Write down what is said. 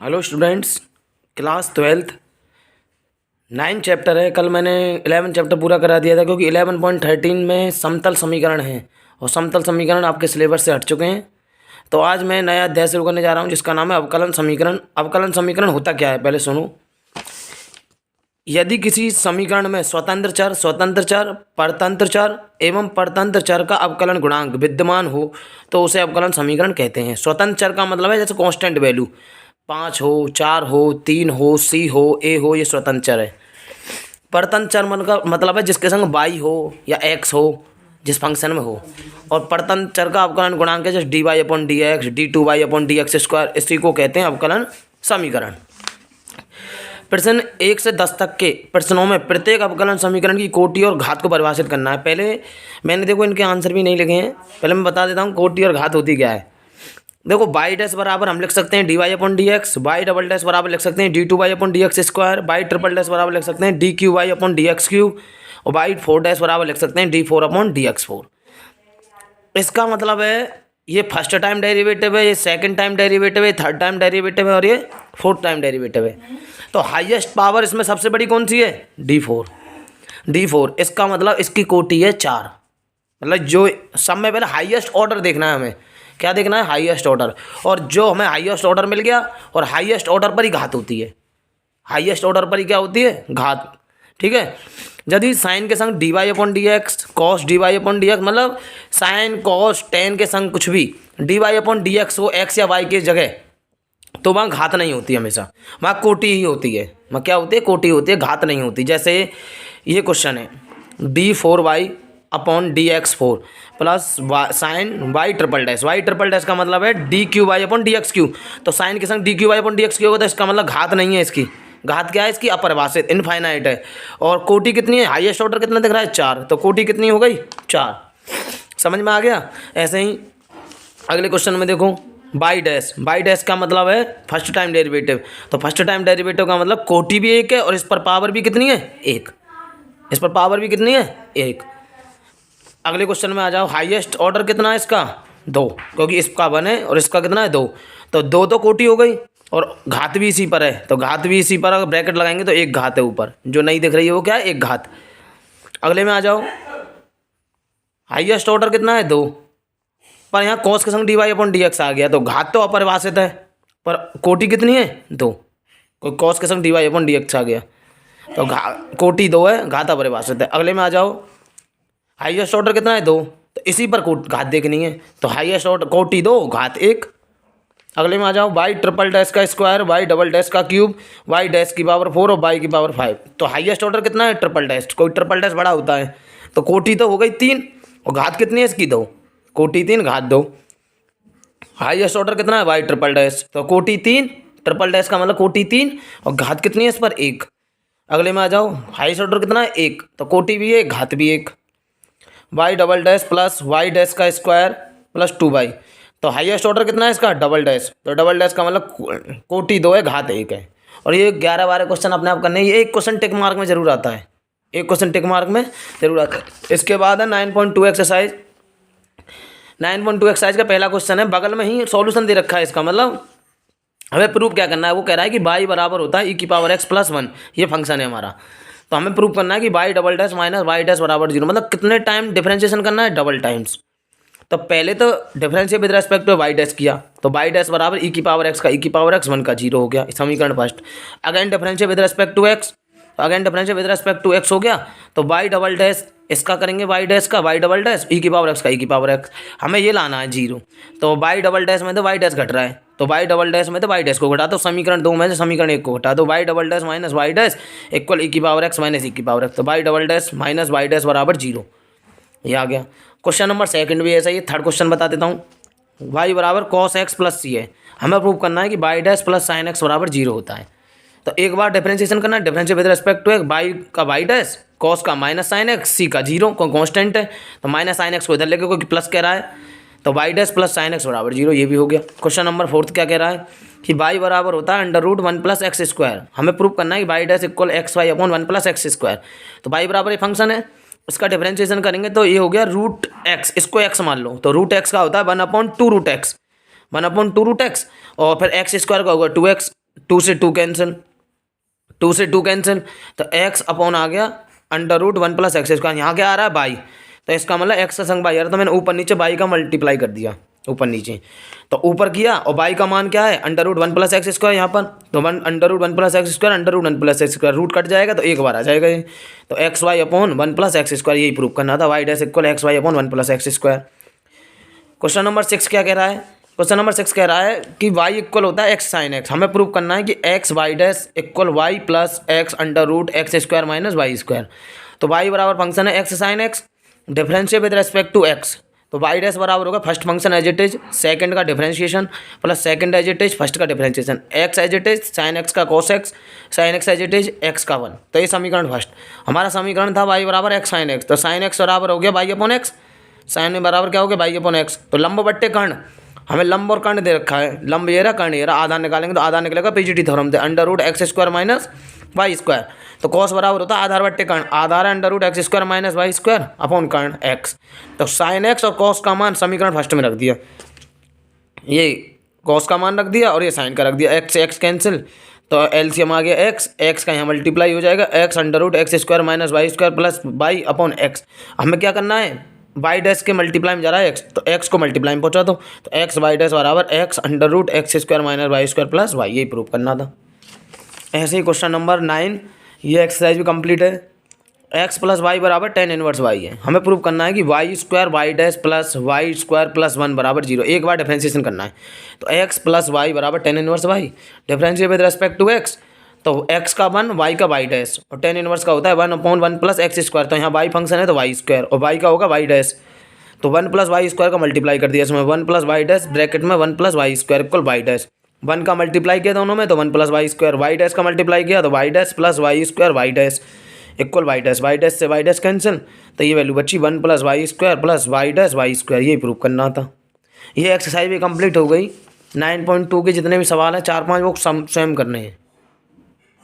Hello students, class 12th 9 chapter है। कल मैंने 11 चैप्टर पूरा करा दिया था क्योंकि 11.13 में समतल समीकरण है और समतल समीकरण आपके सिलेबस से हट चुके हैं। तो आज मैं नया अध्याय शुरू करने जा रहा हूँ जिसका नाम है अवकलन समीकरण। अवकलन समीकरण होता क्या है पहले सुनो। यदि किसी समीकरण में स्वतंत्र चर, परतंत्र चर एवं परतंत्र चर का अवकलन गुणांक विद्यमान हो तो उसे अवकलन समीकरण कहते हैं। स्वतंत्र चर का मतलब है जैसे कांस्टेंट वैल्यू 5 हो, 4 हो, 3 हो, सी हो, ए हो, ये स्वतंत्र चर है। परतंत्र चर मन का मतलब है जिसके संग वाई हो या एक्स हो, जिस फंक्शन में हो। और परतंत्र चर का अवकलन गुणांक है जैसे d Y upon D x, d two y upon D x square, इसी को कहते हैं अवकलन समीकरण। प्रश्न 1 से 10 तक के प्रश्नों में प्रत्येक अवकलन समीकरण की कोटि और घात को परिभाषित करना है। पहले मैंने देखो इनके आंसर भी नहीं लिखे हैं, पहले मैं बता देता हूँ कोटि और घात होती क्या है। देखो वाई डैश बराबर हम लिख सकते हैं d Y upon D x, y double dash बराबर लिख सकते हैं d two y upon D x square, y triple dash बराबर लिख सकते हैं d cube y upon D x cube, और वाई फोर डैश बराबर लिख सकते हैं d four upon D x four. इसका मतलब है ये फर्स्ट टाइम डेरिवेटिव है, ये सेकंड टाइम डेरिवेटिव है, थर्ड टाइम डेरिवेटिव है और ये फोर्थ टाइम डेरिवेटिव है। तो हाईएस्ट पावर इसमें सबसे बड़ी कौन सी है? D four. डी फोर इसका मतलब इसकी कोटि है 4। मतलब जो सब में पहले हाईएस्ट ऑर्डर देखना है, हमें क्या देखना है? Highest order. और जो हमें हाईएस्ट ऑर्डर मिल गया, और हाईएस्ट ऑर्डर पर ही घात होती है। हाईएस्ट ऑर्डर पर ही क्या होती है? घात। ठीक है। यदि साइन के संग D Y upon D x, cos d Y upon D x, मतलब साइन कॉस टेन के संग कुछ भी d Y upon D x हो एक्स या वाई की जगह, तो वहाँ घात नहीं होती, हमेशा वहाँ कोटि ही होती है। वहाँ क्या होती है? कोटि होती है, घात नहीं होती। जैसे ये क्वेश्चन है d four y upon D x four plus sine y triple dash. Y triple dash का मतलब है d cube y upon D x cube. तो साइन के संग d cube y upon D x cube होगा तो इसका मतलब घात नहीं है। इसकी घात क्या है? इसकी अपरिभाषित, इनफाइनाइट है। और कोटि कितनी है? हाईएस्ट ऑर्डर कितना दिख रहा है? 4। तो कोटि कितनी हो गई? 4। समझ में आ गया? ऐसे ही अगले क्वेश्चन में देखो बाई डैश। बाई डैश का मतलब है फर्स्ट टाइम डेरिवेटिव। तो फर्स्ट टाइम डेरिवेटिव का मतलब कोटि भी 1 है और इस पर पावर भी कितनी है? 1। इस पर पावर भी कितनी है? 1। अगले क्वेश्चन में आ जाओ। हाईएस्ट ऑर्डर कितना है इसका? 2, क्योंकि इसका 1 है और इसका कितना है? 2। तो 2 तो कोटि हो गई और घात भी इसी पर है। तो घात भी इसी पर, अगर ब्रैकेट लगाएंगे तो एक घात है ऊपर, जो नहीं दिख रही है वो क्या है? एक घात। अगले में आ जाओ। हाईएस्ट ऑर्डर कितना है? 2, पर यहाँ कॉस के संग D Y upon D X आ गया, तो घात तो अपरिभाषित है, पर कोटि कितनी है? 2। कोई कॉस के संग D Y upon D X आ गया तो कोटि 2 है, घात अपरिभाषित है। अगले में आ जाओ। हाईएस्ट ऑर्डर कितना है? 2। तो इसी पर घात देखनी है, तो हाईएस्ट ऑर्डर कोटि 2, घात 1। अगले में आ जाओ। वाई ट्रिपल डैश का स्क्वायर, वाई डबल डैश का क्यूब, वाई डैश की पावर 4 और वाई की पावर 5। तो हाईएस्ट ऑर्डर कितना है? Triple dash. कोई ट्रिपल डैश बड़ा होता है, तो कोटि तो हो गई 3 और घात कितनी है इसकी? 2। कोटि 3, घात 2। हाईएस्ट ऑर्डर कितना है? Y triple dash. तो कोटि 3, ट्रिपल डैश का मतलब कोटि 3 और घात कितनी है इस पर? 1। अगले में आ जाओ। हाईएस्ट ऑर्डर कितना है? 1। तो कोटि भी है, घात भी 1। Y double dash plus y dash का स्क्वायर प्लस 2y। तो हाईएस्ट ऑर्डर कितना है इसका? Double dash. तो डबल डैश का मतलब कोटि 2 है, घात 1 है। और ये 11-12 क्वेश्चन अपने आप करने हैं। ये एक क्वेश्चन टिक मार्क में जरूर आता है, एक क्वेश्चन टिक मार्क में जरूर आता है। इसके बाद है 9.2 एक्सरसाइज। 9.2 एक्सरसाइज का पहला क्वेश्चन है, बगल में ही सॉल्यूशन दे रखा है। इसका मतलब हमें प्रूफ क्या करना है? वो कह रहा है कि y बराबर होता है e की पावर x प्लस 1, ये फंक्शन है हमारा। तो हमें प्रूफ करना है कि y double dash minus y dash बराबर 0, मतलब कितने टाइम डिफरेंशिएशन करना है? Double times. तो पहले तो differentiate with respect to y dash किया, तो वाई डैश बराबर e की पावर x का e की पावर x 1 का 0 हो गया, समीकरण first. Again differentiate with respect to x, again differentiate with respect to x हो गया। तो y डबल डैश इसका करेंगे y डैश का, y डबल डैश e की पावर x का e की पावर x, हमें ये लाना है 0। तो y डबल डैश में तो y डैश घट रहा है, तो y डबल डैश में तो y डैश को घटा, तो समीकरण 2 में से समीकरण 1 को घटा, तो y double dash minus y dash equal e की पावर x माइनस e की पावर x। तो y double dash minus y dash बराबर 0, ये आ गया। क्वेश्चन नंबर सेकंड भी ऐसा ही। थर्ड क्वेश्चन बता देता हूँ। y बराबर कॉस एक्स प्लस सी है, हमें प्रूव करना है कि y dash plus sine x बराबर 0 होता है। तो एक बार डिफरेंशिएशन करना है, differentiate with respect to y का वाई डैश, कॉस का माइनस साइन एक्स, सी का 0, को कांस्टेंट है तो माइनस साइन एक्स को इधर लेके, कोई प्लस कह रहा है, तो Y dash plus sine x बराबर 0, ये भी हो गया। क्वेश्चन नंबर 4 क्या कह रहा है कि वाई बराबर होता है under root 1 plus x square. हमें प्रूव करना है कि y dash equal x y upon 1 plus x square. तो वाई बराबर ये फंक्शन है, इसका डिफरेंशिएशन करेंगे तो ये हो गया रूट एक्स, इसको एक्स मान लो, तो रूट एक्स का होता है 1/2 रूट एक्स, 1/2 रूट एक्स, और फिर एक्स स्क्वायर का होगा 2x 2 से 2 कैंसिल, 2 से 2 कैंसिल, तो एक्स अपॉन आ गया under root 1 plus x square. यहाँ क्या आ रहा है बाई, तो इसका मतलब एक्स का संग बाई आ रहा है, तो मैंने ऊपर नीचे बाई का मल्टीप्लाई कर दिया ऊपर नीचे। तो ऊपर किया और बाई का मान क्या है under root 1 plus x square, यहाँ पर तो under root 1 plus x square, under root 1 plus x square, root cut जाएगा तो एक बार आ जाएगा ये। तो x y upon 1 plus x square, यही प्रूव करना था, y dash equal x y upon 1 plus x square. Question number 6 क्या कह रहा है, क्वेश्चन नंबर 6 कह रहा है कि y इक्वल होता है एक्स साइन एक्स। हमें प्रूव करना है कि X Y dash equal Y plus X under root x square minus Y square. तो y बराबर फंक्शन है X sine X, differentiate with respect to x. तो वाई डैश बराबर होगा first function as it is, second का differentiation plus second as it is, first का differentiation, X as it is, sine X का cos X, sine x as it is, x का 1। तो ये समीकरण फर्स्ट। हमारा समीकरण था वाई बराबर एक्स साइन एक्स, तो साइन एक्स बराबर हो गया वाई अपॉन एक्स, साइन में बराबर क्या हो गया वाई अपॉन एक्स। तो लंब बट्टे कर्ण, हमें लंब और कर्ण दे रखा है, लंब ये रहा कर्ण ये रहा, आधार निकालेंगे तो आधार निकलेगा पीजीटी थ्योरम से, under root x square minus Y square. तो कॉस बराबर होता है आधार बट्टे कर्ण, आधार है under root x square minus Y square upon कर्ण एक्स। तो साइन एक्स और कॉस का मान समीकरण फर्स्ट में रख दिया, ये कॉस का मान रख दिया और ये साइन का रख दिया, एक्स एक्स कैंसिल, तो एलसीएम आ गया एक्स, एक्स का यहाँ मल्टीप्लाई हो जाएगा, x under root x square minus Y square plus y upon x. हमें क्या करना है, वाई डैश के मल्टीप्लाई में जा रहा है एक्स, तो एक्स को मल्टीप्लाई में पहुँचा दो, तो एक्स वाई डैश बराबर x under root x square minus Y square plus y, यही प्रूव करना था। ऐसे ही क्वेश्चन नंबर 9, ये एक्सरसाइज भी कंप्लीट है। एक्स प्लस वाई बराबर टेन इनवर्स वाई है। हमें प्रूव करना है कि y square y dash plus y square plus 1 बराबर 0। एक बार डिफरेंशिएशन करना है, तो एक्स प्लस वाई बराबर tan inverse y, differentiate with respect to x, तो एक्स का 1 वाई का वाई डैश, और टेन इनवर्स का होता है 1 अपॉन 1 प्लस एक्स स्क्वायर। तो यहाँ वाई फंक्शन है तो वाई स्क्वायर, और वाई का होगा वाई डैश, तो 1 प्लस वाई स्क्वायर का मल्टीप्लाई कर दिया इसमें, 1 प्लस वाई डैश ब्रैकेट में 1 plus y square equal y dash, 1 का मल्टीप्लाई किया दोनों में तो 1 plus y square, y dash का मल्टीप्लाई किया तो Y dash plus y square y dash equal y dash से वाई डैश कैंसिल, तो ये वैल्यू बची 1 plus y square plus y square, ये प्रूव करना था। ये एक्सरसाइज भी कंप्लीट हो गई। 9.2 के जितने भी सवाल हैं 4-5 वो स्वयं करने हैं।